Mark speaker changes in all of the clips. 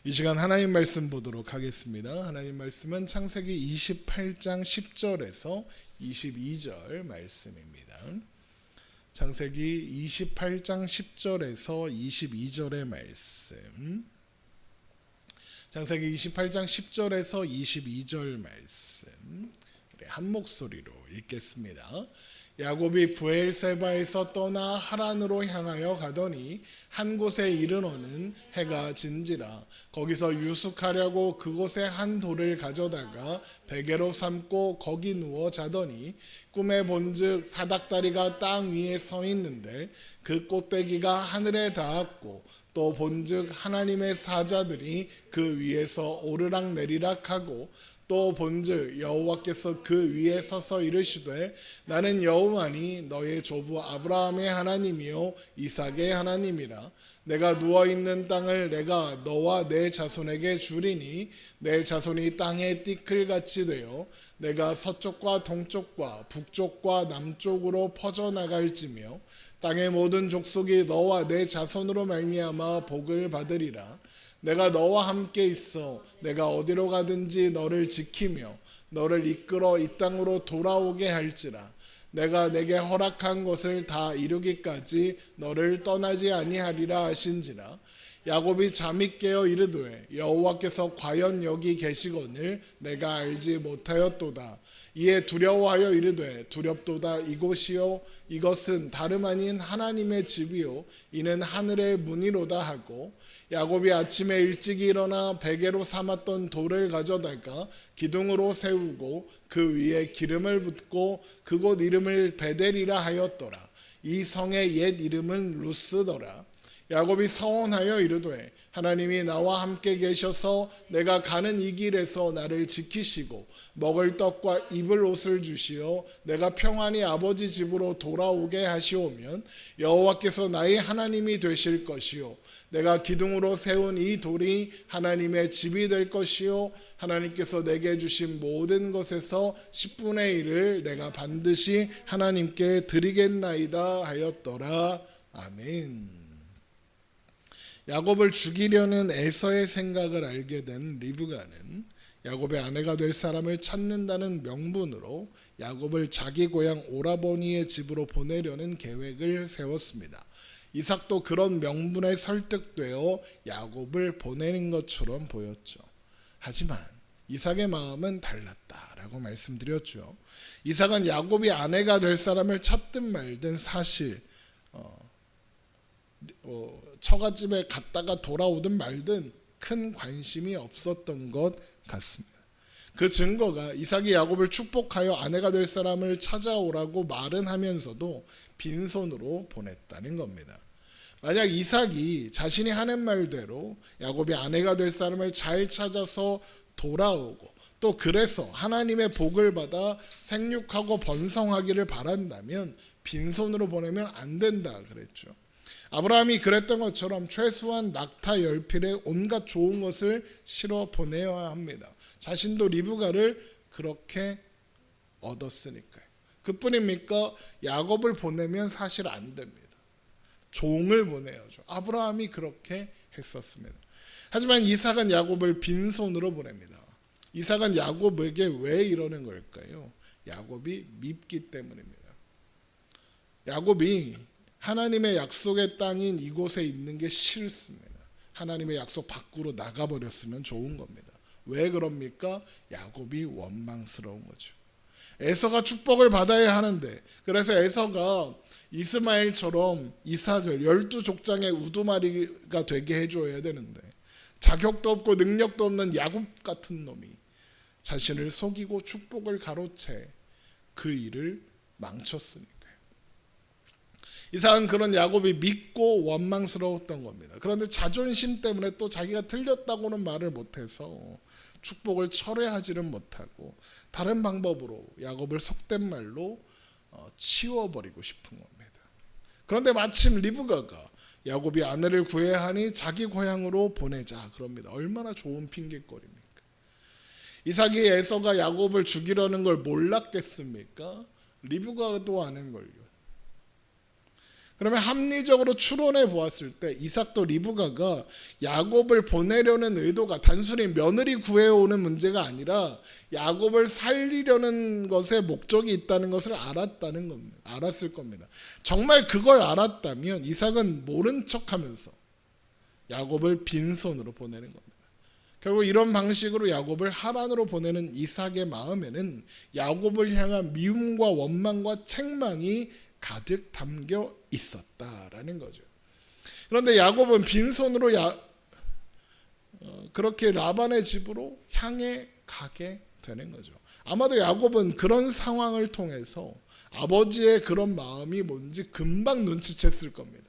Speaker 1: 이 시간 하나님 말씀 보도록 하겠습니다. 하나님 말씀은 창세기 28장 10절에서 22절 말씀입니다. 창세기 28장 10절에서 22절의 말씀. 창세기 28장 10절에서 22절 말씀. 우리 한 목소리로 읽겠습니다. 야곱이 브엘세바에서 떠나 하란으로 향하여 가더니 한 곳에 이르러는 해가 진지라. 거기서 유숙하려고 그곳에 한 돌을 가져다가 베개로 삼고 거기 누워 자더니 꿈에 본즉 사닥다리가 땅 위에 서 있는데 그 꼭대기가 하늘에 닿았고 또 본즉 하나님의 사자들이 그 위에서 오르락 내리락 하고 또 본즉 여호와께서 그 위에 서서 이르시되 나는 여호와니 너의 조부 아브라함의 하나님이요 이삭의 하나님이라. 내가 누워있는 땅을 내가 너와 내 자손에게 주리니 내 자손이 땅의 띠클같이 되어 내가 서쪽과 동쪽과 북쪽과 남쪽으로 퍼져나갈지며 땅의 모든 족속이 너와 내 자손으로 말미암아 복을 받으리라. 내가 너와 함께 있어 내가 어디로 가든지 너를 지키며 너를 이끌어 이 땅으로 돌아오게 할지라. 내가 내게 허락한 것을 다 이루기까지 너를 떠나지 아니하리라 하신지라. 야곱이 잠이 깨어 이르되 여호와께서 과연 여기 계시거늘 내가 알지 못하였도다. 이에 두려워하여 이르되 두렵도다. 이곳이요 이것은 다름 아닌 하나님의 집이요 이는 하늘의 문이로다 하고 야곱이 아침에 일찍 일어나 베개로 삼았던 돌을 가져다가 기둥으로 세우고 그 위에 기름을 붓고 그곳 이름을 베델이라 하였더라. 이 성의 옛 이름은 루스더라. 야곱이 서원하여 이르되 하나님이 나와 함께 계셔서 내가 가는 이 길에서 나를 지키시고 먹을 떡과 입을 옷을 주시어 내가 평안히 아버지 집으로 돌아오게 하시오면 여호와께서 나의 하나님이 되실 것이요 내가 기둥으로 세운 이 돌이 하나님의 집이 될 것이요 하나님께서 내게 주신 모든 것에서 10분의 1을 내가 반드시 하나님께 드리겠나이다 하였더라. 아멘. 야곱을 죽이려는 에서의 생각을 알게 된 리브가는 야곱의 아내가 될 사람을 찾는다는 명분으로 야곱을 자기 고향 오라버니의 집으로 보내려는 계획을 세웠습니다. 이삭도 그런 명분에 설득되어 야곱을 보내는 것처럼 보였죠. 하지만 이삭의 마음은 달랐다라고 말씀드렸죠. 이삭은 야곱이 아내가 될 사람을 찾든 말든 사실 처갓집에 갔다가 돌아오든 말든 큰 관심이 없었던 것 같습니다. 그 증거가 이삭이 야곱을 축복하여 아내가 될 사람을 찾아오라고 말은 하면서도 빈손으로 보냈다는 겁니다. 만약 이삭이 자신이 하는 말대로 야곱이 아내가 될 사람을 잘 찾아서 돌아오고 또 그래서 하나님의 복을 받아 생육하고 번성하기를 바란다면 빈손으로 보내면 안 된다 그랬죠. 아브라함이 그랬던 것처럼 최소한 낙타 10필에 온갖 좋은 것을 실어 보내야 합니다. 자신도 리브가를 그렇게 얻었으니까요. 그뿐입니까? 야곱을 보내면 사실 안 됩니다. 종을 보내야죠. 아브라함이 그렇게 했었습니다. 하지만 이삭은 야곱을 빈손으로 보냅니다. 이삭은 야곱에게 왜 이러는 걸까요? 야곱이 밉기 때문입니다. 야곱이 하나님의 약속의 땅인 이곳에 있는 게 싫습니다. 하나님의 약속 밖으로 나가버렸으면 좋은 겁니다. 왜 그럽니까? 야곱이 원망스러운 거죠. 에서가 축복을 받아야 하는데 그래서 에서가 이스마엘처럼 이삭을 12족장의 우두마리가 되게 해줘야 되는데 자격도 없고 능력도 없는 야곱 같은 놈이 자신을 속이고 축복을 가로채 그 일을 망쳤으니까요. 이삭은 그런 야곱이 믿고 원망스러웠던 겁니다. 그런데 자존심 때문에 또 자기가 틀렸다고는 말을 못해서 축복을 철회하지는 못하고 다른 방법으로 야곱을 속된 말로 치워버리고 싶은 겁니다. 그런데 마침 리브가가 야곱이 아내를 구해야 하니 자기 고향으로 보내자 그럽니다. 얼마나 좋은 핑계거리입니까? 이삭이 에서가 야곱을 죽이려는 걸 몰랐겠습니까? 리브가도 아는 걸요. 그러면 합리적으로 추론해 보았을 때 이삭도 리브가가 야곱을 보내려는 의도가 단순히 며느리 구해오는 문제가 아니라 야곱을 살리려는 것에 목적이 있다는 것을 알았을 겁니다. 정말 그걸 알았다면 이삭은 모른 척하면서 야곱을 빈손으로 보내는 겁니다. 결국 이런 방식으로 야곱을 하란으로 보내는 이삭의 마음에는 야곱을 향한 미움과 원망과 책망이 가득 담겨 있었다라는 거죠. 그런데 야곱은 빈손으로 그렇게 라반의 집으로 향해 가게 되는 거죠. 아마도 야곱은 그런 상황을 통해서 아버지의 그런 마음이 뭔지 금방 눈치챘을 겁니다.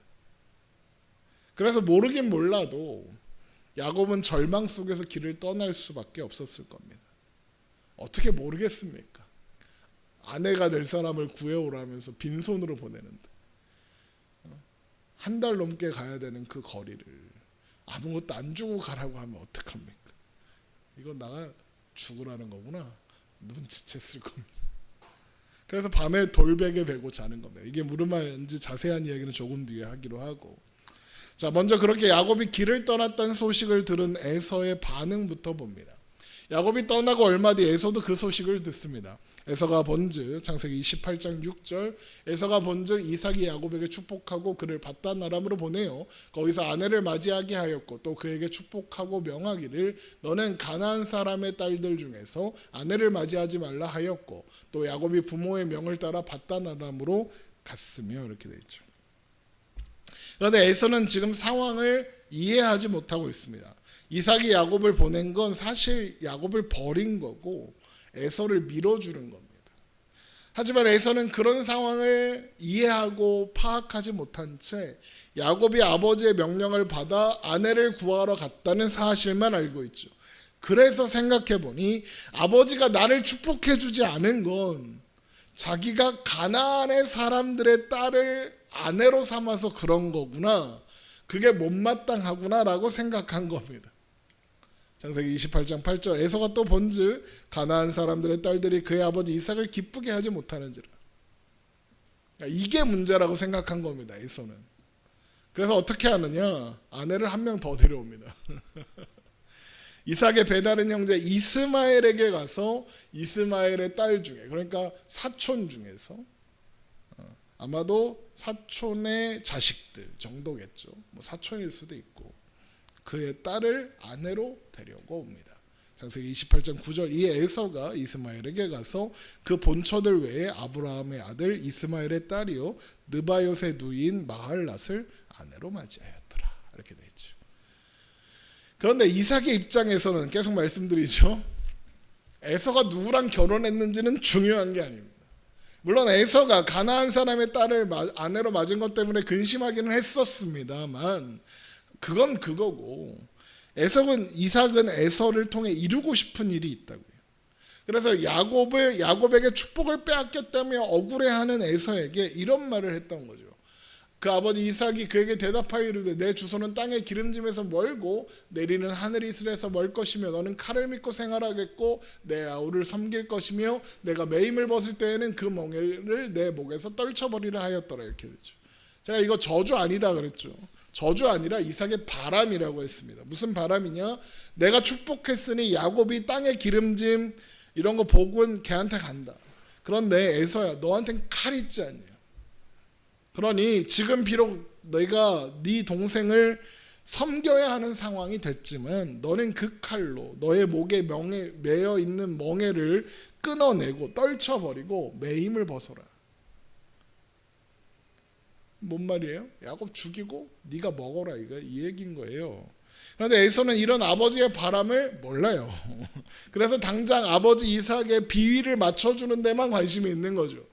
Speaker 1: 그래서 모르긴 몰라도 야곱은 절망 속에서 길을 떠날 수밖에 없었을 겁니다. 어떻게 모르겠습니까? 아내가 될 사람을 구해오라면서 빈손으로 보내는데 한 달 넘게 가야 되는 그 거리를 아무것도 안 주고 가라고 하면 어떡합니까? 이건 나가 죽으라는 거구나. 눈치챘을 겁니다. 그래서 밤에 돌베개 베고 자는 겁니다. 이게 무슨 말인지 자세한 이야기는 조금 뒤에 하기로 하고, 자, 먼저 그렇게 야곱이 길을 떠났다는 소식을 들은 에서의 반응부터 봅니다. 야곱이 떠나고 얼마 뒤 에서도 그 소식을 듣습니다. 에서가 본즉 창세기 28장 6절 에서가 본즉 이삭이 야곱에게 축복하고 그를 밧단 아람으로 보내어 거기서 아내를 맞이하게 하였고 또 그에게 축복하고 명하기를 너는 가나안 사람의 딸들 중에서 아내를 맞이하지 말라 하였고 또 야곱이 부모의 명을 따라 밧단 아람으로 갔으며 이렇게 되어 있죠. 그런데 에서는 지금 상황을 이해하지 못하고 있습니다. 이삭이 야곱을 보낸 건 사실 야곱을 버린 거고 에서를 밀어주는 겁니다. 하지만 에서는 그런 상황을 이해하고 파악하지 못한 채 야곱이 아버지의 명령을 받아 아내를 구하러 갔다는 사실만 알고 있죠. 그래서 생각해보니 아버지가 나를 축복해주지 않은 건 자기가 가나안의 사람들의 딸을 아내로 삼아서 그런 거구나, 그게 못마땅하구나 라고 생각한 겁니다. 창세기 28장 8절 에서가 또 본즉 가나안 사람들의 딸들이 그의 아버지 이삭을 기쁘게 하지 못하는지라. 이게 문제라고 생각한 겁니다. 에서는. 그래서 어떻게 하느냐, 아내를 한 명 더 데려옵니다. 이삭의 배다른 형제 이스마엘에게 가서 이스마엘의 딸 중에, 그러니까 사촌 중에서 아마도 사촌의 자식들 정도겠죠. 뭐 사촌일 수도 있고 그의 딸을 아내로 데려고 옵니다. 창세기 28장 9절 이 에서가 이스마엘에게 가서 그 본처들 외에 아브라함의 아들 이스마엘의 딸이요 느바요의 누이인 마할랏을 아내로 맞이하였더라. 이렇게 되어 있죠. 그런데 이삭의 입장에서는 계속 말씀드리죠. 에서가 누구랑 결혼했는지는 중요한 게 아닙니다. 물론 에서가 가나안 사람의 딸을 아내로 맞은 것 때문에 근심하기는 했었습니다만 그건 그거고, 이삭은 에서를 통해 이루고 싶은 일이 있다고요. 그래서 야곱에게 축복을 빼앗겼다며 억울해하는 에서에게 이런 말을 했던 거죠. 그 아버지 이삭이 그에게 대답하여 이르되 내 주소는 땅의 기름짐에서 멀고 내리는 하늘 이슬에서 멀 것이며 너는 칼을 믿고 생활하겠고 내 아우를 섬길 것이며 내가 매임을 벗을 때에는 그 멍에를 내 목에서 떨쳐버리라 하였더라. 이렇게 되죠. 제가 이거 저주 아니다 그랬죠. 저주 아니라 이삭의 바람이라고 했습니다. 무슨 바람이냐? 내가 축복했으니 야곱이 땅의 기름짐 이런 거 복은 걔한테 간다. 그런데 에서야 너한텐 칼 있지 않냐? 그러니 지금 비록 내가 네 동생을 섬겨야 하는 상황이 됐지만 너는 그 칼로 너의 목에 매여 있는 멍에를 끊어내고 떨쳐버리고 매임을 벗어라. 뭔 말이에요? 야곱 죽이고 네가 먹어라, 이 얘기인 거예요. 그런데 에서는 이런 아버지의 바람을 몰라요. 그래서 당장 아버지 이삭의 비위를 맞춰주는 데만 관심이 있는 거죠.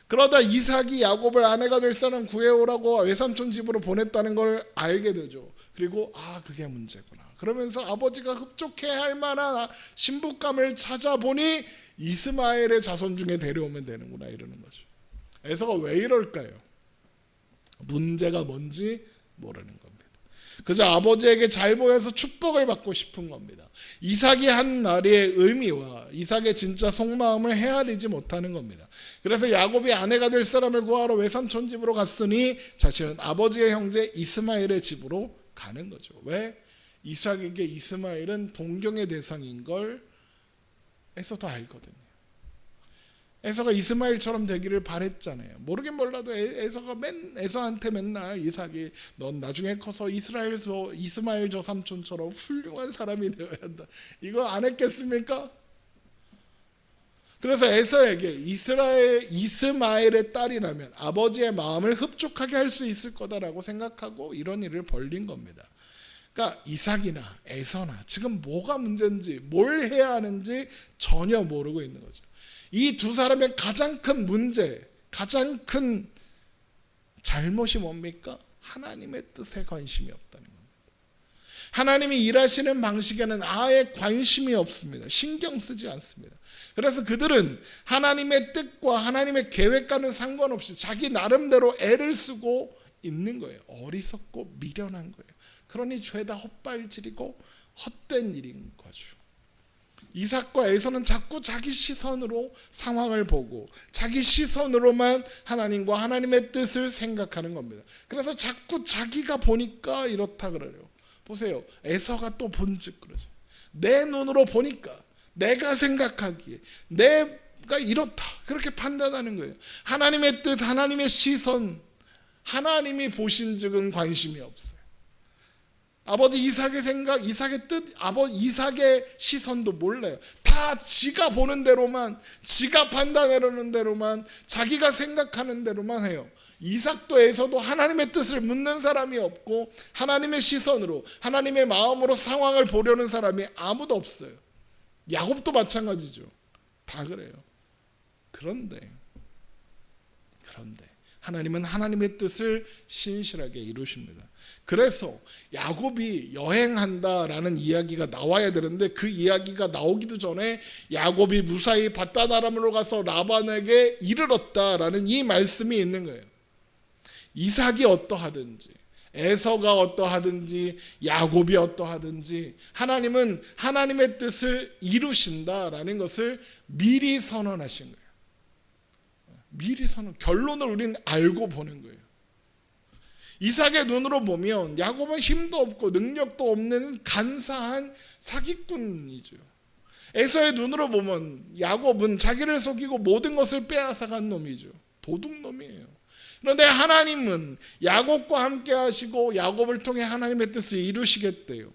Speaker 1: 그러다 이삭이 야곱을 아내가 될 사람 구해오라고 외삼촌 집으로 보냈다는 걸 알게 되죠. 그리고 그게 문제구나. 그러면서 아버지가 흡족해 할 만한 신부감을 찾아보니 이스마엘의 자손 중에 데려오면 되는구나 이러는 거죠. 에서가 왜 이럴까요? 문제가 뭔지 모르는 겁니다. 그저 아버지에게 잘 보여서 축복을 받고 싶은 겁니다. 이삭이 한 말의 의미와 이삭의 진짜 속마음을 헤아리지 못하는 겁니다. 그래서 야곱이 아내가 될 사람을 구하러 외삼촌 집으로 갔으니 자신은 아버지의 형제 이스마엘의 집으로 가는 거죠. 왜? 이삭에게 이스마엘은 동경의 대상인 걸 에서도 알거든요. 에서가 이스마엘처럼 되기를 바랬잖아요. 모르긴 몰라도 에서가 에서한테 맨날 이삭이 넌 나중에 커서 이스마엘 저 삼촌처럼 훌륭한 사람이 되어야 한다. 이거 안 했겠습니까? 그래서 에서에게 이스마엘의 딸이라면 아버지의 마음을 흡족하게 할 수 있을 거다라고 생각하고 이런 일을 벌린 겁니다. 그러니까 이삭이나 에서나 지금 뭐가 문제인지 뭘 해야 하는지 전혀 모르고 있는 거죠. 이 두 사람의 가장 큰 문제, 가장 큰 잘못이 뭡니까? 하나님의 뜻에 관심이 없다는 겁니다. 하나님이 일하시는 방식에는 아예 관심이 없습니다. 신경 쓰지 않습니다. 그래서 그들은 하나님의 뜻과 하나님의 계획과는 상관없이 자기 나름대로 애를 쓰고 있는 거예요. 어리석고 미련한 거예요. 그러니 죄다 헛발질이고 헛된 일인 거죠. 이삭과 에서는 자꾸 자기 시선으로 상황을 보고 자기 시선으로만 하나님과 하나님의 뜻을 생각하는 겁니다. 그래서 자꾸 자기가 보니까 이렇다 그래요. 보세요. 에서가 또 본즉 그러죠. 내 눈으로 보니까 내가 생각하기에 내가 이렇다 그렇게 판단하는 거예요. 하나님의 뜻, 하나님의 시선, 하나님이 보신 즉은 관심이 없어요. 아버지 이삭의 생각, 이삭의 뜻, 이삭의 시선도 몰라요. 다 지가 보는 대로만, 지가 판단하려는 대로만, 자기가 생각하는 대로만 해요. 이삭도 에서도 하나님의 뜻을 묻는 사람이 없고 하나님의 시선으로, 하나님의 마음으로 상황을 보려는 사람이 아무도 없어요. 야곱도 마찬가지죠. 다 그래요. 그런데 하나님은 하나님의 뜻을 신실하게 이루십니다. 그래서 야곱이 여행한다라는 이야기가 나와야 되는데 그 이야기가 나오기도 전에 야곱이 무사히 밧다다람으로 가서 라반에게 이르렀다라는 이 말씀이 있는 거예요. 이삭이 어떠하든지 에서가 어떠하든지 야곱이 어떠하든지 하나님은 하나님의 뜻을 이루신다라는 것을 미리 선언하신 거예요. 미리 결론을 우리는 알고 보는 거예요. 이삭의 눈으로 보면 야곱은 힘도 없고 능력도 없는 간사한 사기꾼이죠. 에서의 눈으로 보면 야곱은 자기를 속이고 모든 것을 빼앗아간 놈이죠. 도둑놈이에요. 그런데 하나님은 야곱과 함께 하시고 야곱을 통해 하나님의 뜻을 이루시겠대요.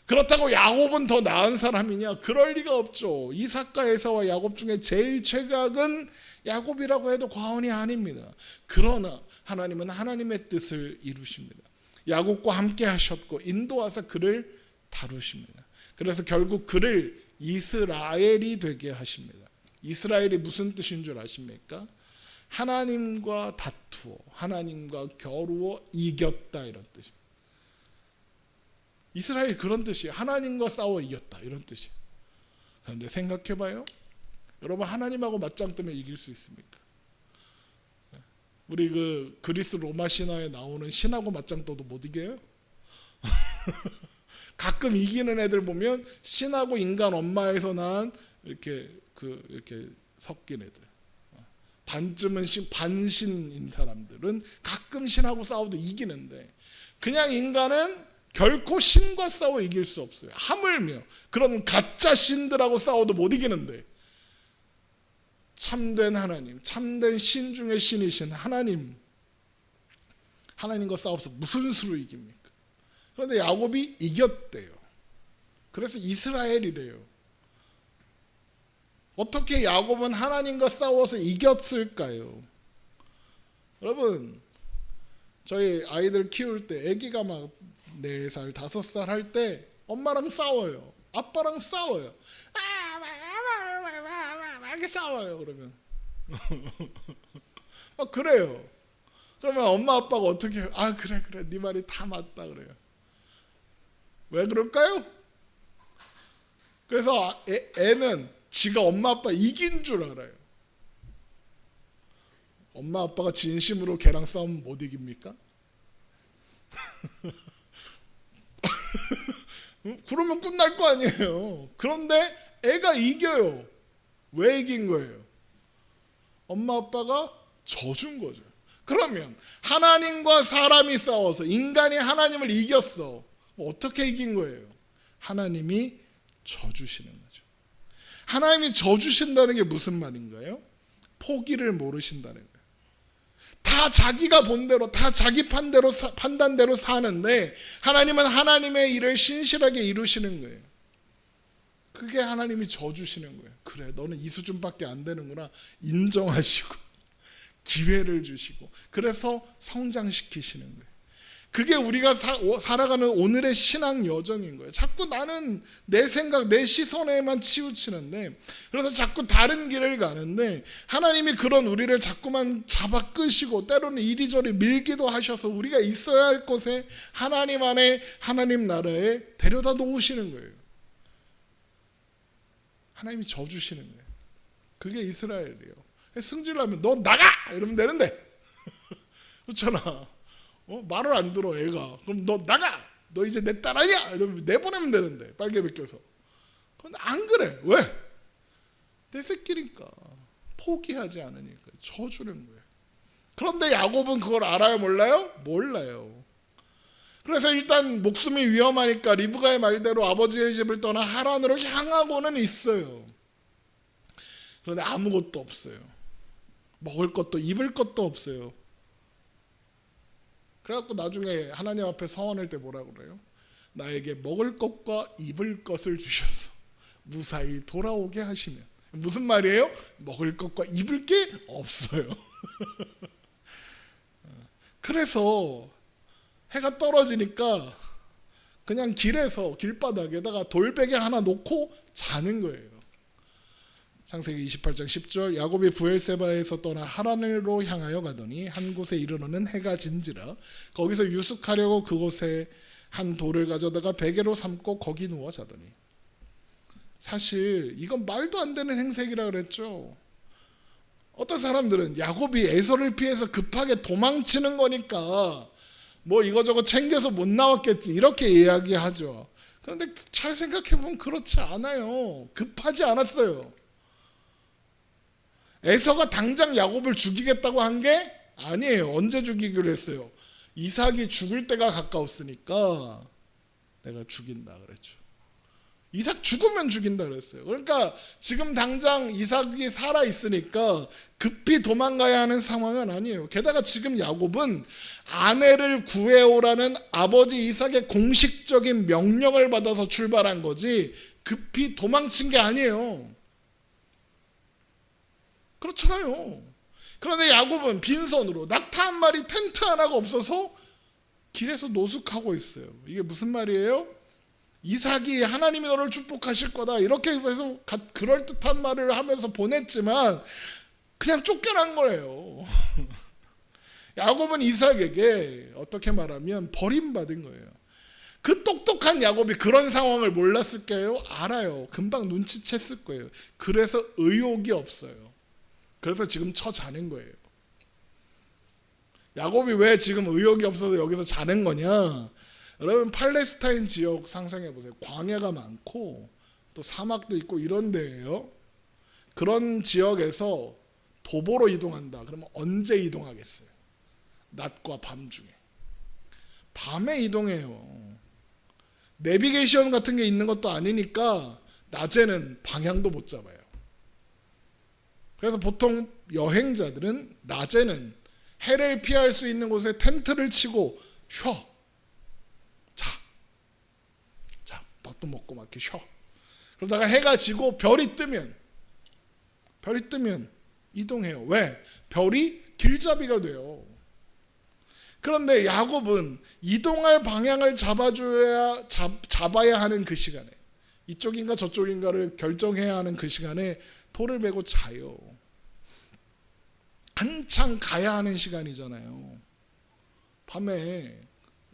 Speaker 1: 그렇다고 야곱은 더 나은 사람이냐? 그럴 리가 없죠. 이삭과 에서와 야곱 중에 제일 최악은 야곱이라고 해도 과언이 아닙니다. 그러나 하나님은 하나님의 뜻을 이루십니다. 야곱과 함께 하셨고 인도하사 그를 다루십니다. 그래서 결국 그를 이스라엘이 되게 하십니다. 이스라엘이 무슨 뜻인 줄 아십니까? 하나님과 다투어, 하나님과 겨루어 이겼다 이런 뜻입니다. 이스라엘 그런 뜻이에요. 하나님과 싸워 이겼다 이런 뜻이에요. 그런데 생각해봐요. 여러분 하나님하고 맞짱 뜨면 이길 수 있습니까? 우리 그 그리스 로마 신화에 나오는 신하고 맞짱 떠도 못 이겨요? 가끔 이기는 애들 보면 신하고 인간 엄마에서 낳은 이렇게 섞인 애들. 반쯤은 반신인 사람들은 가끔 신하고 싸워도 이기는데 그냥 인간은 결코 신과 싸워 이길 수 없어요. 하물며 그런 가짜 신들하고 싸워도 못 이기는데 참된 하나님, 참된 신 중에 신이신 하나님과 싸워서 무슨 수로 이깁니까? 그런데 야곱이 이겼대요. 그래서 이스라엘이래요. 어떻게 야곱은 하나님과 싸워서 이겼을까요? 여러분 저희 아이들 키울 때 아기가 막 4살, 5살 할 때 엄마랑 싸워요. 아빠랑 싸워요. 이렇게 싸워요. 그러면 그래요. 그러면 엄마 아빠가 어떻게 해요? 그래 네 말이 다 맞다 그래요. 왜 그럴까요? 그래서 애는 지가 엄마 아빠 이긴 줄 알아요. 엄마 아빠가 진심으로 걔랑 싸우면 못 이깁니까? 그러면 끝날 거 아니에요. 그런데 애가 이겨요. 왜 이긴 거예요? 엄마 아빠가 져준 거죠. 그러면 하나님과 사람이 싸워서 인간이 하나님을 이겼어. 어떻게 이긴 거예요? 하나님이 져주시는 거죠. 하나님이 져주신다는 게 무슨 말인가요? 포기를 모르신다는 거예요. 다 자기가 본대로, 다 자기 판단대로 사는데 하나님은 하나님의 일을 신실하게 이루시는 거예요. 그게 하나님이 져주시는 거예요. 그래, 너는 이 수준밖에 안 되는구나 인정하시고 기회를 주시고 그래서 성장시키시는 거예요. 그게 우리가 살아가는 오늘의 신앙 여정인 거예요. 자꾸 나는 내 생각, 내 시선에만 치우치는데 그래서 자꾸 다른 길을 가는데 하나님이 그런 우리를 자꾸만 잡아 끄시고 때로는 이리저리 밀기도 하셔서 우리가 있어야 할 곳에 하나님 안에 하나님 나라에 데려다 놓으시는 거예요. 하나님이 져주시는 거예요. 그게 이스라엘이에요. 승질나면 너 나가! 이러면 되는데 그렇잖아. 말을 안 들어 애가. 그럼 너 나가! 너 이제 내 딸 아니야! 이러면 내보내면 되는데 빨개 벗겨서. 그런데 안 그래. 왜? 내 새끼니까. 포기하지 않으니까 져주는 거예요. 그런데 야곱은 그걸 알아요 몰라요? 몰라요. 그래서 일단 목숨이 위험하니까 리브가의 말대로 아버지의 집을 떠나 하란으로 향하고는 있어요. 그런데 아무것도 없어요. 먹을 것도 입을 것도 없어요. 그래갖고 나중에 하나님 앞에 서원할 때 뭐라고 그래요? 나에게 먹을 것과 입을 것을 주셔서 무사히 돌아오게 하시면. 무슨 말이에요? 먹을 것과 입을 게 없어요. 그래서 해가 떨어지니까 그냥 길에서 길바닥에다가 돌베개 하나 놓고 자는 거예요. 창세기 28장 10절 야곱이 브엘세바에서 떠나 하란으로 향하여 가더니 한 곳에 이르러는 해가 진지라 거기서 유숙하려고 그곳에 한 돌을 가져다가 베개로 삼고 거기 누워 자더니. 사실 이건 말도 안 되는 행색이라 그랬죠. 어떤 사람들은 야곱이 에서를 피해서 급하게 도망치는 거니까 뭐 이거저거 챙겨서 못 나왔겠지 이렇게 이야기하죠. 그런데 잘 생각해보면 그렇지 않아요. 급하지 않았어요. 에서가 당장 야곱을 죽이겠다고 한 게 아니에요. 언제 죽이기로 했어요? 이삭이 죽을 때가 가까웠으니까 내가 죽인다 그랬죠. 이삭 죽으면 죽인다 그랬어요. 그러니까 지금 당장 이삭이 살아 있으니까 급히 도망가야 하는 상황은 아니에요. 게다가 지금 야곱은 아내를 구해오라는 아버지 이삭의 공식적인 명령을 받아서 출발한 거지 급히 도망친 게 아니에요. 그렇잖아요. 그런데 야곱은 빈손으로 낙타 한 마리 텐트 하나가 없어서 길에서 노숙하고 있어요. 이게 무슨 말이에요? 이삭이 하나님이 너를 축복하실 거다 이렇게 해서 그럴듯한 말을 하면서 보냈지만 그냥 쫓겨난 거예요. 야곱은 이삭에게 어떻게 말하면 버림받은 거예요. 그 똑똑한 야곱이 그런 상황을 몰랐을까요? 알아요. 금방 눈치챘을 거예요. 그래서 의욕이 없어요. 그래서 지금 자는 거예요. 야곱이 왜 지금 의욕이 없어서 여기서 자는 거냐? 여러분 팔레스타인 지역 상상해 보세요. 광야가 많고 또 사막도 있고 이런 데예요. 그런 지역에서 도보로 이동한다. 그러면 언제 이동하겠어요? 낮과 밤 중에. 밤에 이동해요. 내비게이션 같은 게 있는 것도 아니니까 낮에는 방향도 못 잡아요. 그래서 보통 여행자들은 낮에는 해를 피할 수 있는 곳에 텐트를 치고 쉬어. 자, 밥도 먹고 막 이렇게 쉬어. 그러다가 해가 지고 별이 뜨면 이동해요. 왜? 별이 길잡이가 돼요. 그런데 야곱은 이동할 방향을 잡아야 하는 그 시간에 이쪽인가 저쪽인가를 결정해야 하는 그 시간에 돌을 베고 자요. 한창 가야 하는 시간이잖아요. 밤에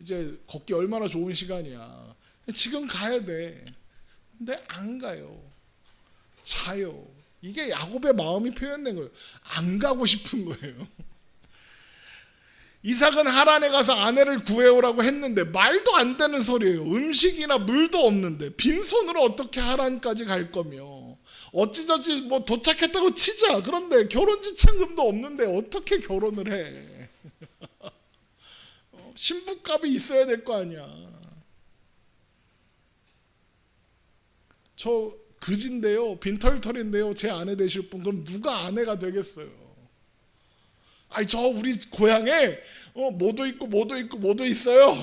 Speaker 1: 이제 걷기 얼마나 좋은 시간이야. 지금 가야 돼. 근데 안 가요. 자요. 이게 야곱의 마음이 표현된 거예요. 안 가고 싶은 거예요. 이삭은 하란에 가서 아내를 구해오라고 했는데 말도 안 되는 소리예요. 음식이나 물도 없는데 빈손으로 어떻게 하란까지 갈 거며, 어찌저찌 뭐 도착했다고 치자. 그런데 결혼 지참금도 없는데 어떻게 결혼을 해? 신부값이 있어야 될 거 아니야. 저 그진데요, 빈털털인데요, 제 아내 되실 분, 그럼 누가 아내가 되겠어요? 아니, 저 우리 고향에 뭐도 있고 뭐도 있고 뭐도 있어요.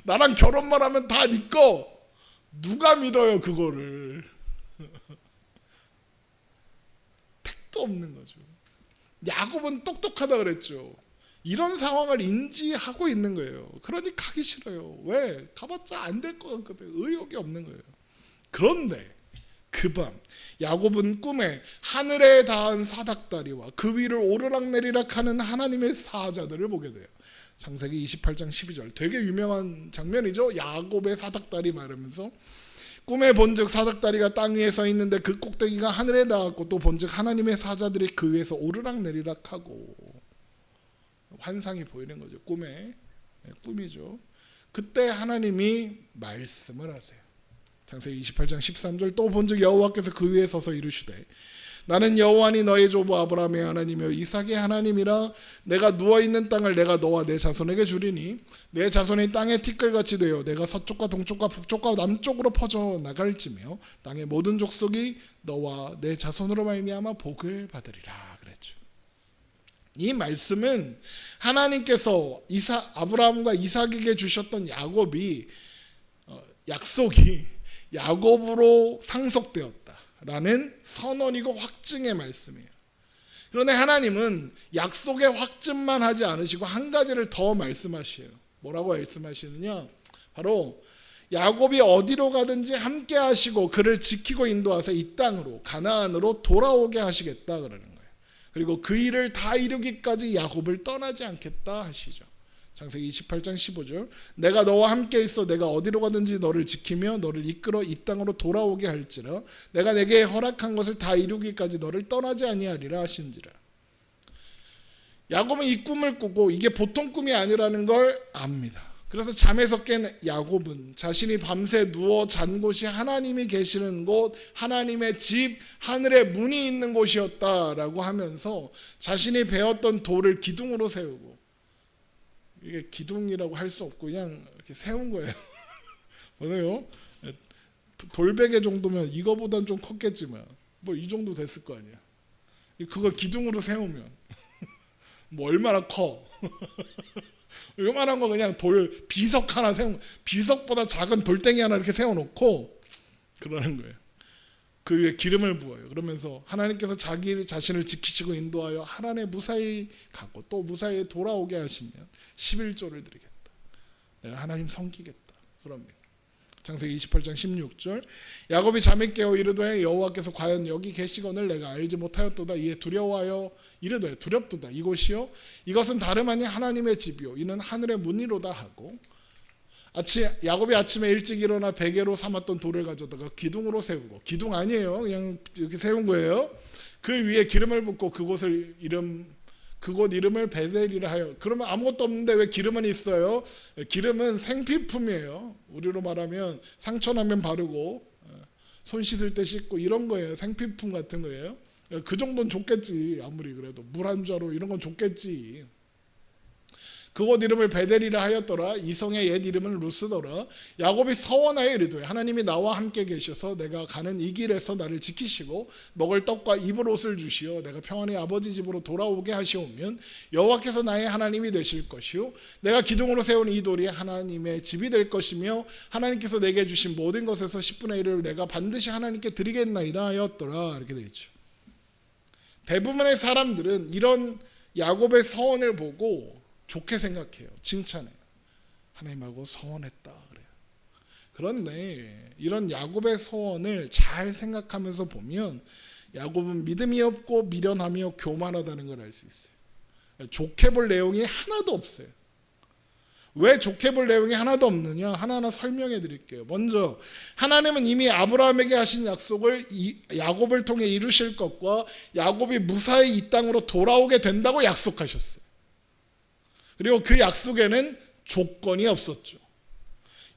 Speaker 1: 나랑 결혼만 하면 다 네 거. 누가 믿어요 그거를? 택도 없는 거죠. 야곱은 똑똑하다 그랬죠. 이런 상황을 인지하고 있는 거예요. 그러니 가기 싫어요. 왜? 가봤자 안 될 것 같거든. 의욕이 없는 거예요. 그런데 그 밤 야곱은 꿈에 하늘에 닿은 사닥다리와 그 위를 오르락내리락 하는 하나님의 사자들을 보게 돼요. 창세기 28장 12절, 되게 유명한 장면이죠. 야곱의 사닥다리 말하면서 꿈에 본즉 사닥다리가 땅 위에 서 있는데 그 꼭대기가 하늘에 닿았고, 또 본즉 하나님의 사자들이 그 위에서 오르락내리락하고. 환상이 보이는 거죠. 꿈이죠. 그때 하나님이 말씀을 하세요. 창세기 28장 13절, 또 본즉 여호와께서 그 위에 서서 이르시되 나는 여호와니 너의 조부 아브라함의 하나님이요 이삭의 하나님이라. 내가 누워있는 땅을 내가 너와 내 자손에게 주리니 내 자손이 땅의 티끌같이 되어 내가 서쪽과 동쪽과 북쪽과 남쪽으로 퍼져 나갈지며 땅의 모든 족속이 너와 내 자손으로 말미암아 복을 받으리라 그랬죠. 이 말씀은 하나님께서 아브라함과 이삭에게 주셨던 약속이 야곱으로 상속되었다라는 선언이고 확증의 말씀이에요. 그런데 하나님은 약속의 확증만 하지 않으시고 한 가지를 더 말씀하셔요. 뭐라고 말씀하시느냐? 바로 야곱이 어디로 가든지 함께 하시고 그를 지키고 인도하사 이 땅으로, 가나안으로 돌아오게 하시겠다 그러는 거예요. 그리고 그 일을 다 이루기까지 야곱을 떠나지 않겠다 하시죠. 창세기 28장 15절, 내가 너와 함께 있어 내가 어디로 가든지 너를 지키며 너를 이끌어 이 땅으로 돌아오게 할지라. 내가 내게 허락한 것을 다 이루기까지 너를 떠나지 아니하리라 하신지라. 야곱은 이 꿈을 꾸고 이게 보통 꿈이 아니라는 걸 압니다. 그래서 잠에서 깬 야곱은 자신이 밤새 누워 잔 곳이 하나님이 계시는 곳, 하나님의 집, 하늘의 문이 있는 곳이었다라고 하면서 자신이 배웠던 돌을 기둥으로 세우고, 이게 기둥이라고 할 수 없고 그냥 이렇게 세운 거예요. 보세요. 돌베개 정도면 이거보단 좀 컸겠지만 뭐 이 정도 됐을 거 아니야. 그걸 기둥으로 세우면 뭐 얼마나 커. 요만한 거 그냥 돌 비석 하나 비석보다 작은 돌덩이 하나 이렇게 세워놓고 그러는 거예요. 그 위에 기름을 부어요. 그러면서 하나님께서 자기 자신을 지키시고 인도하여 하란에 무사히 가고 또 무사히 돌아오게 하시면 11조를 드리겠다. 내가 하나님 섬기겠다. 그럽니다. 창세기 28장 16절, 야곱이 잠에 깨어 이르되 여호와께서 과연 여기 계시거늘 내가 알지 못하였도다. 이에 두려워하여 이르되 두렵도다. 이곳이요 이것은 다름 아닌 하나님의 집이요 이는 하늘의 문이로다 하고, 야곱이 아침에 일찍 일어나 베개로 삼았던 돌을 가져다가 기둥으로 세우고, 기둥 아니에요, 그냥 이렇게 세운 거예요. 그 위에 기름을 붓고 그곳 이름을 베델이라 하여. 그러면 아무것도 없는데 왜 기름은 있어요? 기름은 생필품이에요. 우리로 말하면 상처나면 바르고 손 씻을 때 씻고 이런 거예요. 생필품 같은 거예요. 그 정도는 좋겠지. 아무리 그래도 물 한 자루 이런 건 좋겠지. 그곳 이름을 베델이라 하였더라. 이성의 옛 이름은 루스더라. 야곱이 서원하여 이르되 하나님이 나와 함께 계셔서 내가 가는 이 길에서 나를 지키시고 먹을 떡과 입을 옷을 주시어 내가 평안히 아버지 집으로 돌아오게 하시오면 여호와께서 나의 하나님이 되실 것이요 내가 기둥으로 세운 이 돌이 하나님의 집이 될 것이며 하나님께서 내게 주신 모든 것에서 10분의 1을 내가 반드시 하나님께 드리겠나이다 하였더라. 이렇게 되어 있죠. 대부분의 사람들은 이런 야곱의 서원을 보고 좋게 생각해요. 칭찬해요. 하나님하고 서원했다 그래요. 그런데 이런 야곱의 서원을 잘 생각하면서 보면 야곱은 믿음이 없고 미련하며 교만하다는 걸 알 수 있어요. 좋게 볼 내용이 하나도 없어요. 왜 좋게 볼 내용이 하나도 없느냐? 하나하나 설명해 드릴게요. 먼저 하나님은 이미 아브라함에게 하신 약속을 야곱을 통해 이루실 것과 야곱이 무사히 이 땅으로 돌아오게 된다고 약속하셨어요. 그리고 그 약속에는 조건이 없었죠.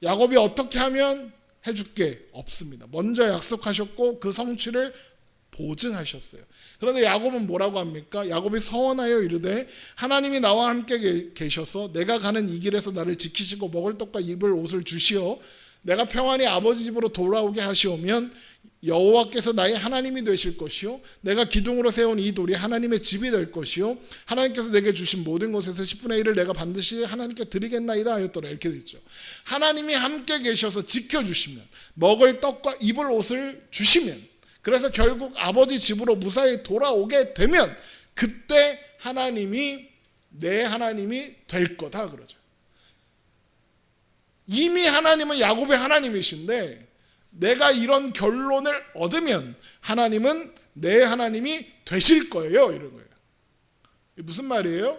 Speaker 1: 야곱이 어떻게 하면 해줄게 없습니다. 먼저 약속하셨고 그 성취를 보증하셨어요. 그런데 야곱은 뭐라고 합니까? 야곱이 서원하여 이르되 하나님이 나와 함께 계셔서 내가 가는 이 길에서 나를 지키시고 먹을 떡과 입을 옷을 주시어 내가 평안히 아버지 집으로 돌아오게 하시오면 여호와께서 나의 하나님이 되실 것이요 내가 기둥으로 세운 이 돌이 하나님의 집이 될 것이요 하나님께서 내게 주신 모든 것에서 10분의 1을 내가 반드시 하나님께 드리겠나이다 하였더라. 이렇게 되죠. 하나님이 함께 계셔서 지켜주시면 먹을 떡과 입을 옷을 주시면 그래서 결국 아버지 집으로 무사히 돌아오게 되면 그때 하나님이 내 하나님이 될 거다 그러죠. 이미 하나님은 야곱의 하나님이신데 내가 이런 결론을 얻으면 하나님은 내 하나님이 되실 거예요. 이런 거예요. 무슨 말이에요?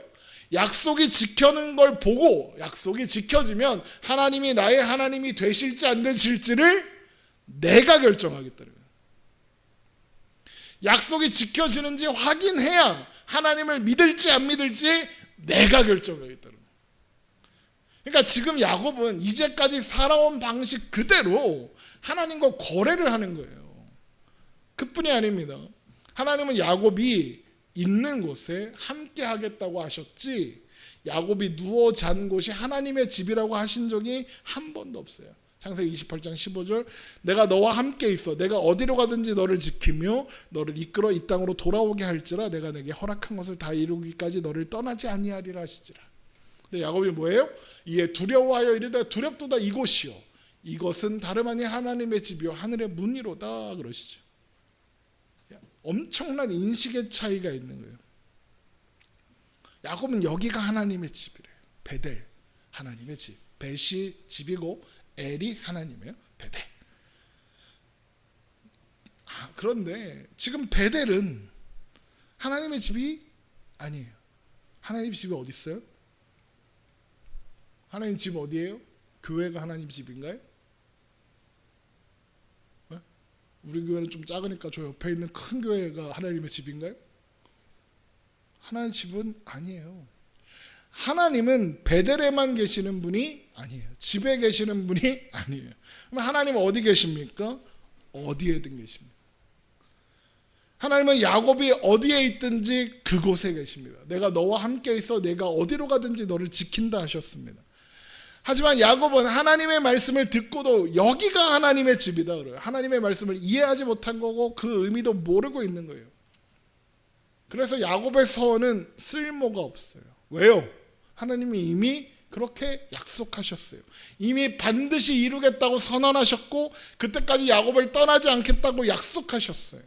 Speaker 1: 약속이 지켜는 걸 보고 약속이 지켜지면 하나님이 나의 하나님이 되실지 안 되실지를 내가 결정하겠다는 거예요. 약속이 지켜지는지 확인해야 하나님을 믿을지 안 믿을지 내가 결정하겠다는 거예요. 그러니까 지금 야곱은 이제까지 살아온 방식 그대로 하나님과 거래를 하는 거예요. 그뿐이 아닙니다. 하나님은 야곱이 있는 곳에 함께 하겠다고 하셨지 야곱이 누워 잔 곳이 하나님의 집이라고 하신 적이 한 번도 없어요. 창세기 28장 15절 내가 너와 함께 있어 내가 어디로 가든지 너를 지키며 너를 이끌어 이 땅으로 돌아오게 할지라 내가 내게 허락한 것을 다 이루기까지 너를 떠나지 아니하리라 하시지라. 근데 야곱이 뭐예요? 이에 두려워하여 이르되 두렵도다 이곳이요 이것은 다름 아닌 하나님의 집이요 하늘의 문이로다 그러시죠. 엄청난 인식의 차이가 있는 거예요. 야곱은 여기가 하나님의 집이래요. 베델 하나님의 집. 벳이 집이고 엘이 하나님이에요. 베델. 그런데 지금 베델은 하나님의 집이 아니에요. 하나님 집이 어디 있어요? 하나님 집 어디예요? 교회가 하나님 집인가요? 네? 우리 교회는 좀 작으니까 저 옆에 있는 큰 교회가 하나님의 집인가요? 하나님 집은 아니에요. 하나님은 베델에만 계시는 분이 아니에요. 집에 계시는 분이 아니에요. 그럼 하나님은 어디 계십니까? 어디에든 계십니다. 하나님은 야곱이 어디에 있든지 그곳에 계십니다. 내가 너와 함께 있어 내가 어디로 가든지 너를 지킨다 하셨습니다. 하지만 야곱은 하나님의 말씀을 듣고도 여기가 하나님의 집이다 그래요. 하나님의 말씀을 이해하지 못한 거고 그 의미도 모르고 있는 거예요. 그래서 야곱의 서원은 쓸모가 없어요. 왜요? 하나님이 이미 그렇게 약속하셨어요. 이미 반드시 이루겠다고 선언하셨고 그때까지 야곱을 떠나지 않겠다고 약속하셨어요.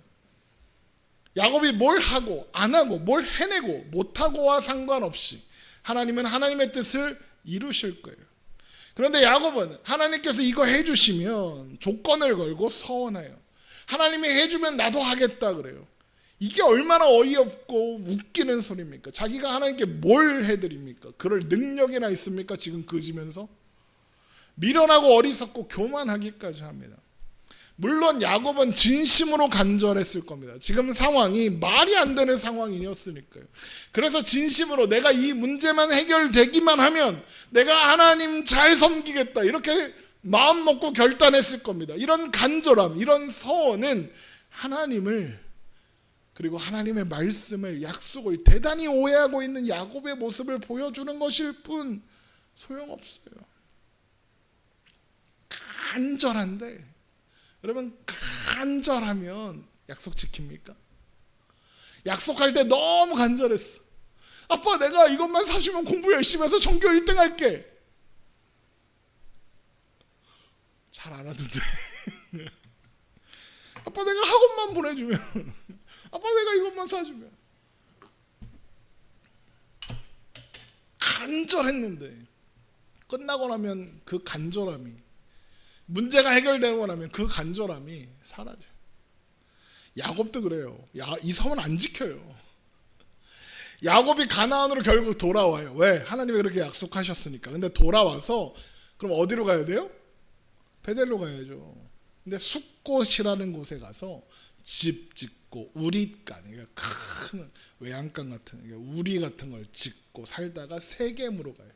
Speaker 1: 야곱이 뭘 하고 안 하고 뭘 해내고 못하고와 상관없이 하나님은 하나님의 뜻을 이루실 거예요. 그런데 야곱은 하나님께서 이거 해주시면 조건을 걸고 서원해요. 하나님이 해주면 나도 하겠다 그래요. 이게 얼마나 어이없고 웃기는 소리입니까? 자기가 하나님께 뭘 해드립니까? 그럴 능력이나 있습니까? 지금 그지면서 미련하고 어리석고 교만하기까지 합니다. 물론 야곱은 진심으로 간절했을 겁니다. 지금 상황이 말이 안 되는 상황이었으니까요. 그래서 진심으로 내가 이 문제만 해결되기만 하면 내가 하나님 잘 섬기겠다 이렇게 마음 먹고 결단했을 겁니다. 이런 간절함, 이런 서원은 하나님을 그리고 하나님의 말씀을 약속을 대단히 오해하고 있는 야곱의 모습을 보여주는 것일 뿐 소용없어요. 간절한데 여러분 간절하면 약속 지킵니까? 약속할 때 너무 간절했어. 아빠 내가 이것만 사주면 공부 열심히 해서 전교 1등 할게. 잘 안 하던데. 아빠 내가 학원만 보내주면 아빠 내가 이것만 사주면. 간절했는데 끝나고 나면 그 간절함이 문제가 해결되고 나면 그 간절함이 사라져요. 야곱도 그래요. 이 섬은 안 지켜요. 야곱이 가나안으로 결국 돌아와요. 왜? 하나님이 그렇게 약속하셨으니까. 근데 돌아와서 그럼 어디로 가야 돼요? 베델로 가야죠. 근데 숫곳이라는 곳에 가서 집 짓고 우리간, 그러니까 큰 외양간 같은, 그러니까 우리 같은 걸 짓고 살다가 세겜으로 가요.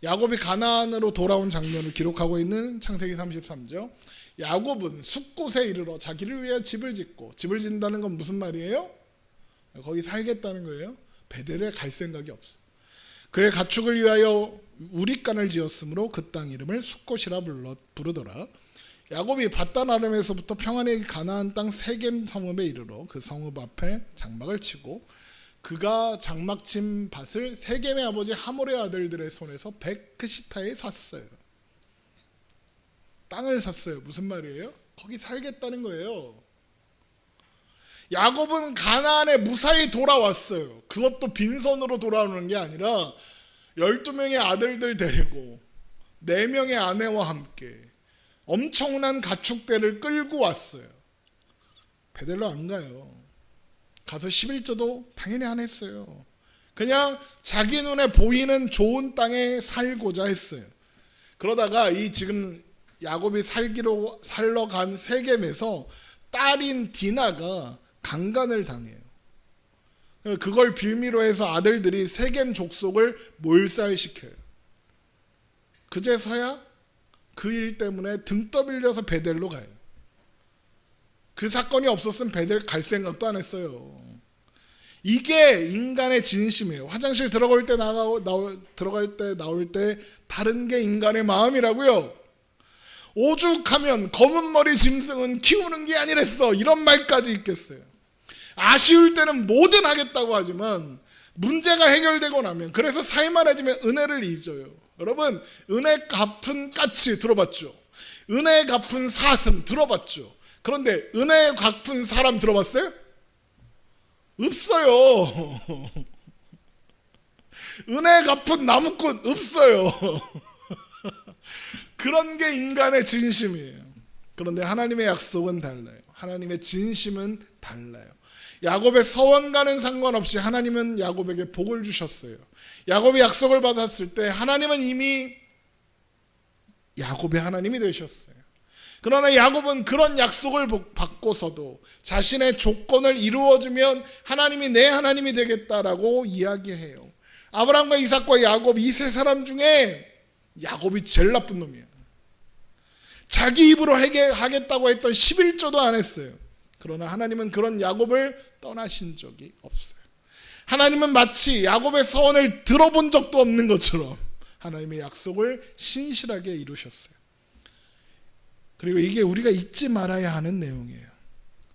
Speaker 1: 야곱이 가나안으로 돌아온 장면을 기록하고 있는 창세기 33장. 야곱은 숫곳에 이르러 자기를 위해 집을 짓고, 집을 짓는다는 건 무슨 말이에요? 거기 살겠다는 거예요. 베델에 갈 생각이 없어. 그의 가축을 위하여 우리간을 지었으므로 그 땅 이름을 숫곳이라 부르더라. 야곱이 밧단 아람에서부터 평안히 가나안 땅 세겜 성읍에 이르러 그 성읍 앞에 장막을 치고, 그가 장막 친 밭을 세겜의 아버지 하몰의 아들들의 손에서 베크시타에 샀어요. 땅을 샀어요. 무슨 말이에요? 거기 살겠다는 거예요. 야곱은 가나안에 무사히 돌아왔어요. 그것도 빈손으로 돌아오는 게 아니라 12명의 아들들 데리고 4명의 아내와 함께 엄청난 가축대를 끌고 왔어요. 베델로 안 가요. 가서 11조도 당연히 안 했어요. 그냥 자기 눈에 보이는 좋은 땅에 살고자 했어요. 그러다가 이 지금 야곱이 살러 간 세겜에서 딸인 디나가 강간을 당해요. 그걸 빌미로 해서 아들들이 세겜 족속을 몰살시켜요. 그제서야 그 일 때문에 등 떠밀려서 베델로 가요. 그 사건이 없었으면 베델 갈 생각도 안 했어요. 이게 인간의 진심이에요. 화장실 들어갈 때 나올 때 다른 게 인간의 마음이라고요. 오죽하면 검은 머리 짐승은 키우는 게 아니랬어, 이런 말까지 있겠어요. 아쉬울 때는 뭐든 하겠다고 하지만 문제가 해결되고 나면, 그래서 살만해지면 은혜를 잊어요. 여러분, 은혜 갚은 까치 들어봤죠? 은혜 갚은 사슴 들어봤죠? 그런데 은혜 갚은 사람 들어봤어요? 없어요. 은혜 갚은 나무꾼 없어요. 그런 게 인간의 진심이에요. 그런데 하나님의 약속은 달라요. 하나님의 진심은 달라요. 야곱의 서원과는 상관없이 하나님은 야곱에게 복을 주셨어요. 야곱이 약속을 받았을 때 하나님은 이미 야곱의 하나님이 되셨어요. 그러나 야곱은 그런 약속을 받고서도 자신의 조건을 이루어주면 하나님이 내 하나님이 되겠다라고 이야기해요. 아브라함과 이삭과 야곱, 이 세 사람 중에 야곱이 제일 나쁜 놈이에요. 자기 입으로 하겠다고 했던 11조도 안 했어요. 그러나 하나님은 그런 야곱을 떠나신 적이 없어요. 하나님은 마치 야곱의 서원을 들어본 적도 없는 것처럼 하나님의 약속을 신실하게 이루셨어요. 그리고 이게 우리가 잊지 말아야 하는 내용이에요.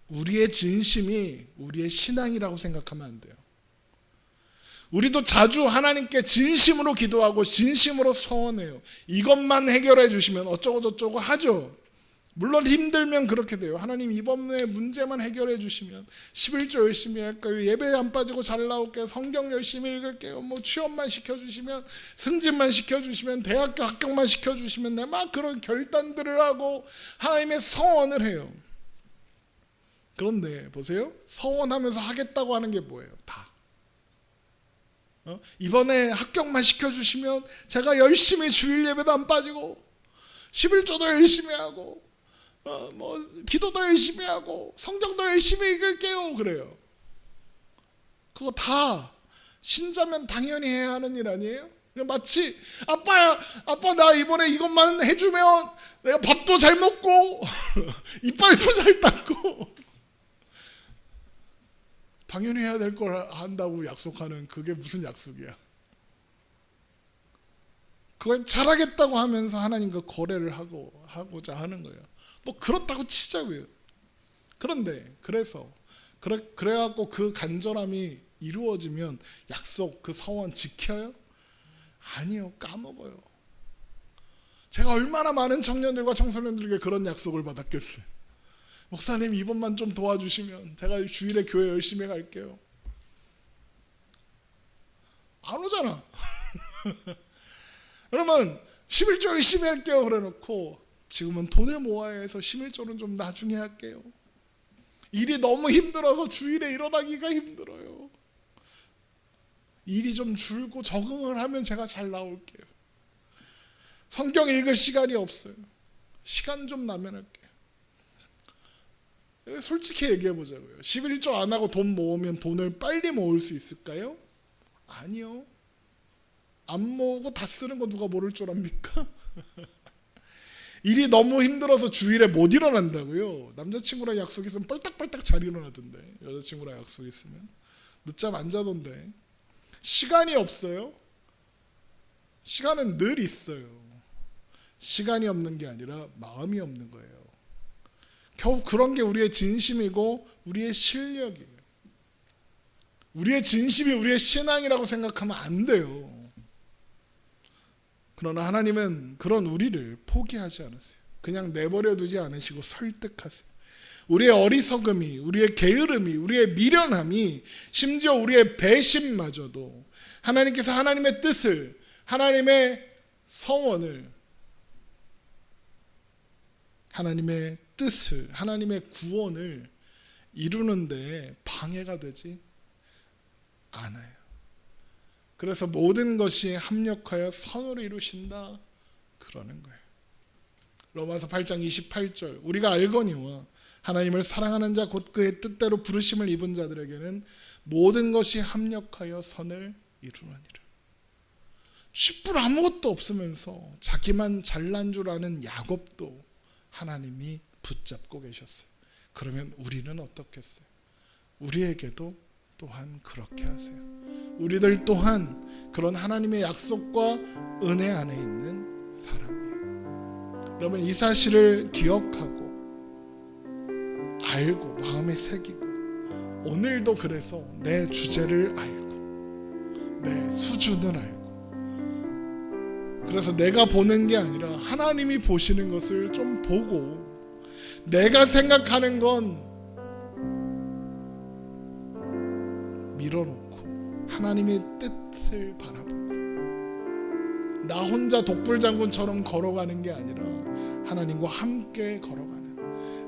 Speaker 1: 우리의 진심이 우리의 신앙이라고 생각하면 안 돼요. 우리도 자주 하나님께 진심으로 기도하고 진심으로 서원해요. 이것만 해결해 주시면 어쩌고 저쩌고 하죠. 물론 힘들면 그렇게 돼요. 하나님, 이번에 문제만 해결해 주시면 11조 열심히 할까요? 예배 안 빠지고 잘 나올게요. 성경 열심히 읽을게요. 뭐 취업만 시켜주시면, 승진만 시켜주시면, 대학교 합격만 시켜주시면, 막 그런 결단들을 하고 하나님의 서원을 해요. 그런데 보세요. 서원하면서 하겠다고 하는 게 뭐예요? 다. 이번에 합격만 시켜주시면 제가 열심히 주일 예배도 안 빠지고 11조도 열심히 하고 기도도 열심히 하고 성경도 열심히 읽을게요. 그래요. 그거 다 신자면 당연히 해야 하는 일 아니에요? 마치 아빠 나 이번에 이것만 해주면 내가 밥도 잘 먹고 이빨도 잘 닦고, 당연히 해야 될 걸 한다고 약속하는, 그게 무슨 약속이야? 그걸 잘하겠다고 하면서 하나님과 거래를 하고자 하는 거예요. 뭐 그렇다고 치자고요. 그런데 그래갖고 그 간절함이 이루어지면 약속, 그 서원 지켜요? 아니요, 까먹어요. 제가 얼마나 많은 청년들과 청소년들에게 그런 약속을 받았겠어요. 목사님, 이번만 좀 도와주시면 제가 주일에 교회 열심히 갈게요. 안 오잖아. 그러면 11조 열심히 할게요 그래놓고 지금은 돈을 모아야 해서 11조는 좀 나중에 할게요. 일이 너무 힘들어서 주일에 일어나기가 힘들어요. 일이 좀 줄고 적응을 하면 제가 잘 나올게요. 성경 읽을 시간이 없어요. 시간 좀 나면 할게요. 솔직히 얘기해 보자고요. 11조 안 하고 돈 모으면 돈을 빨리 모을 수 있을까요? 아니요. 안 모으고 다 쓰는 거 누가 모를 줄 압니까? 일이 너무 힘들어서 주일에 못 일어난다고요. 남자친구랑 약속 있으면 뻘딱뻘딱 잘 일어나던데. 여자친구랑 약속 있으면 늦잠 안 자던데. 시간이 없어요? 시간은 늘 있어요. 시간이 없는 게 아니라 마음이 없는 거예요. 겨우 그런 게 우리의 진심이고 우리의 실력이에요. 우리의 진심이 우리의 신앙이라고 생각하면 안 돼요. 그러나 하나님은 그런 우리를 포기하지 않으세요. 그냥 내버려 두지 않으시고 설득하세요. 우리의 어리석음이, 우리의 게으름이, 우리의 미련함이, 심지어 우리의 배신마저도 하나님께서 하나님의 뜻을, 하나님의 성원을, 하나님의 뜻을, 하나님의 구원을 이루는데 방해가 되지 않아요. 그래서 모든 것이 합력하여 선으로 이루신다 그러는 거예요. 로마서 8장 28절 우리가 알거니와 하나님을 사랑하는 자 곧 그의 뜻대로 부르심을 입은 자들에게는 모든 것이 합력하여 선을 이루느니라. 쥐뿔 아무것도 없으면서 자기만 잘난 줄 아는 야곱도 하나님이 붙잡고 계셨어요. 그러면 우리는 어떻겠어요? 우리에게도 또한 그렇게 하세요. 우리들 또한 그런 하나님의 약속과 은혜 안에 있는 사람이에요. 그러면 이 사실을 기억하고 알고 마음에 새기고 오늘도 그래서 내 주제를 알고 내 수준을 알고 그래서 내가 보는 게 아니라 하나님이 보시는 것을 좀 보고 내가 생각하는 건 밀어놓고 하나님의 뜻을 바라보고 나 혼자 독불장군처럼 걸어가는 게 아니라 하나님과 함께 걸어가는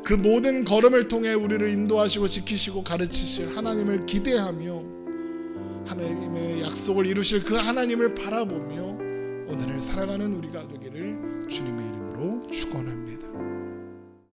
Speaker 1: 그 모든 걸음을 통해 우리를 인도하시고 지키시고 가르치실 하나님을 기대하며 하나님의 약속을 이루실 그 하나님을 바라보며 오늘을 살아가는 우리가 되기를 주님의 이름으로 축원합니다.